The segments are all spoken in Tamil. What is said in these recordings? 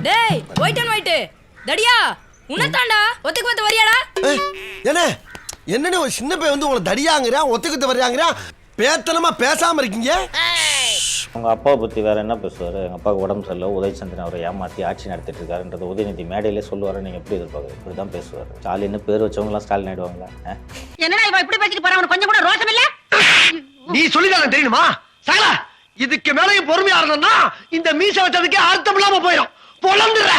டேய் ஒயிட் அண்ட் ஒயிட் தடியா உன்னதாண்டா ஒத்துக்கு வந்து வரியாடா? என்ன ஒரு சின்ன பையன் வந்து உங்களை தடியாங்கறான் ஒத்துக்கிட்டு வர்றாங்கறான் பேத்தனமா பேசாம இருக்கீங்க. உங்க அப்பா பத்தி வேற என்ன பேசுவாரு? எங்க அப்பாவுக்கு உடம்பு சரியில்லை, உதயசந்திரன் அவரை ஏமாற்றி ஆட்சி நடத்திட்டு இருக்காருன்றது உதயநிதி மேடையிலே சொல்லுவாரு. நீங்க எப்படி எதிர்பார்க்குறீங்க? இப்படிதான் பேசுவாரு. ஸ்டாலின்னு பேர் வச்சவங்களாம் ஸ்டாலின் ஆயிடுவாங்களா? என்னடா இவன் இப்படி பேசிட்டு போறான்? அவனுக்கு கொஞ்சம் கூட ரோஷம் இல்ல? நீ சொல்லிதான் தெரியுமா சகலா? இதுக்கு மேலேயும் பொறுமையா இருந்தோம்னா இந்த மீச வச்சதுக்கே அர்த்தம் இல்லாம போயிடும். பொழந்துற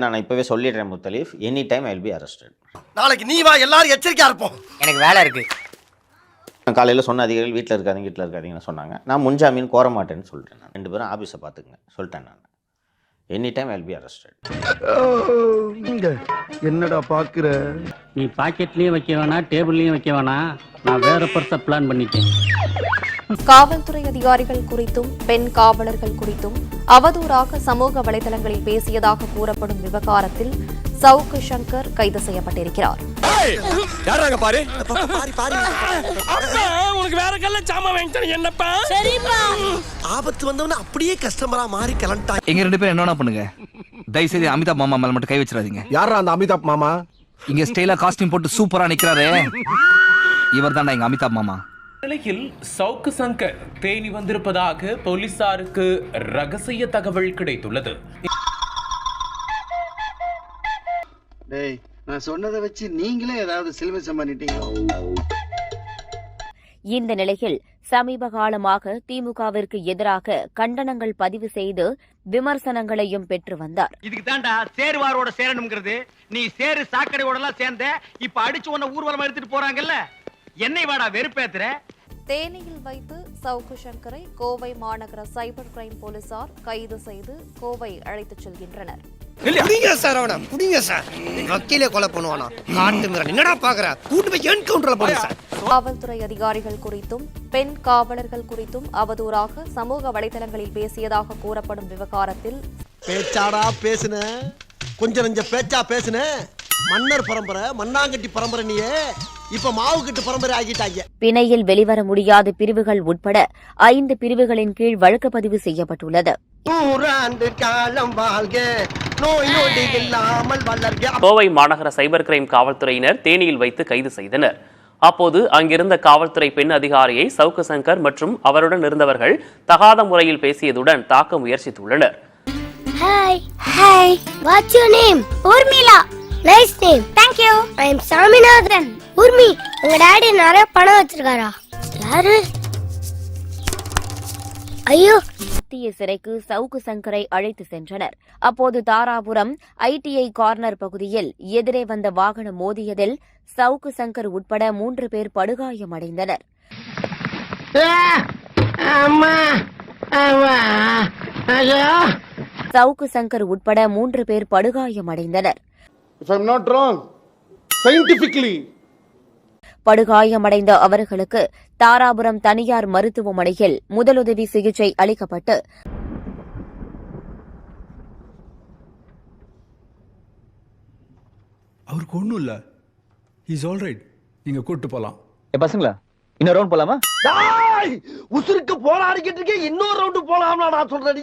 நான் இப்பவே சொல்லிடுறேன் Muthalif, any time I will be arrested. நாளைக்கு நீ வா, எல்லாரும் எச்சரிக்கையா இருப்போம். எனக்கு வேலை இருக்கு. காலையில் சொன்ன அதிகாரிகள் வீட்டில் இருக்காதீங்கன்னு சொன்னாங்க. நான் முன்ஜாமீன் கோர மாட்டேன்னு சொல்லிட்டேன். நான் 2 பேரும் ஆஃபீஸை பார்த்துக்குங்க சொல்லிட்டேன். நான் any time I will be arrested. என்னடா பாக்குற? நீ பாக்கெட்லயும் வைக்க வேணாம், டேபிள்லயும் வைக்க வேணாம். நான் வேற பெருசா பிளான் பண்ணிட்டேன். காவல்துறை அதிகாரிகள் குறித்தும் பெண் காவலர்கள் குறித்தும் அவதூறாக சமூக வலைதளங்களில் பேசியதாக கூறப்படும் விவகாரத்தில் சவுக்கு சங்கர் கைது செய்யப்பட்டிருக்கிறார். ஆபத்து வந்தவன அப்படியே கஸ்டமரா மாறி கிளம்பிட்டாங்க. எங்க 2 பேரும் என்ன பண்ணுங்க, தயவு செய்து அமிதாப் மாமா மேல மட்டும் கை வச்சிடாதீங்க. யாரா அந்த அமிதாப் மாமா? இங்க ஸ்டைலா காஸ்டியூம் போட்டு சூப்பரா நிக்கிறாரு, இவர் தான்டா எங்க அமிதாப் மாமா. நிலையில் சவுக்கு சங்கர் தேனி வந்திருப்பதாக போலீசாருக்கு ரகசிய தகவல் கிடைத்துள்ளது. டேய், நான் சொன்னதை வச்சு நீங்களே ஏதாவது சில்வசம் பண்ணிட்டீங்க. இந்த நிலையில் சமீப காலமாக திமுகவிற்கு எதிராக கண்டனங்கள் பதிவு செய்து விமர்சனங்களையும் பெற்று வந்தார். இதுக்கு தாண்டா சேருவாரோட சேரணுங்கிறது. நீ சேரு சாக்கடையோட எல்லாம் சேர்ந்த இப்ப அடிச்சு உன்ன ஊர்வலம் எடுத்துட்டு போறாங்கல்ல, என்னை வாடா வெறுப்பேத்துற. தேனியில் வைத்து சவுக்கு சங்கரை கோவை மாநகர சைபர் கிரைம் போலீசார் கைது செய்து கோவை அழைத்துச் செல்கின்றனர். காவல்துறை அதிகாரிகள் குறித்தும் பெண் காவலர்கள் குறித்தும் அவதூறாக சமூக வலைதளங்களில் பேசியதாக கூறப்படும் விவகாரத்தில் பேச்சாடா பேசுன, கொஞ்சம் நெஞ்ச பேச்சா பேசுன. மன்னர் பரம்பரை, மண்ணாங்கட்டி பரம்பரை, நீயே இப்ப மாவு கட்டு பரம்பரை ஆகிட்டாங்க. பிணையில் வெளிவர முடியாத பிரிவுகள் உட்பட 5 பிரிவுகளின் கீழ் வழக்கு பதிவு செய்யப்பட்டுள்ளது. கோவை மாநகர சைபர் கிரைம் காவல்துறையினர் தேனியில் வைத்து கைது செய்தனர். அப்போது அங்கிருந்த காவல்துறை பெண் அதிகாரியை சவுக்கு சங்கர் மற்றும் அவருடன் இருந்தவர்கள் தகாத முறையில் பேசியதுடன் தாக்க முயற்சித்துள்ளனர். Nice name. Thank you. I am Saminathan. Urmi, உங்க டாடி நிறைய பணம் வச்சிருக்காரா? யாரு? ஐயோ. மத்திய சிறைக்கு சவுக்கு சங்கரை அழைத்து சென்றனர். அப்போது தாராபுரம் ITI கார்னர் பகுதியில் எதிரே வந்த வாகனம் மோதியதில் சவுக்கு சங்கர் உட்பட 3 பேர் படுகாயமடைந்தனர். சவுக்கு சங்கர் உட்பட 3 பேர் படுகாயமடைந்தனர். If I'm not wrong, scientifically. படுகாயமடைந்த அவர்களுக்கு தாராபுரம் தனியார் மருத்துவமனையில் முதலுதவி சிகிச்சை அளிக்கப்பட்டு அவருக்கு ஒண்ணும் இல்ல, இஸ் ஆல் ரைட். நீங்க கூட்டு போலாம். பசங்களா இன்னொரு ரவுண்ட் போலாமா? உசுருக்கு போராடிக்கிட்டு இருக்கே, இன்னொரு ரவுண்டு போலாம்னா நான் சொல்றேன்.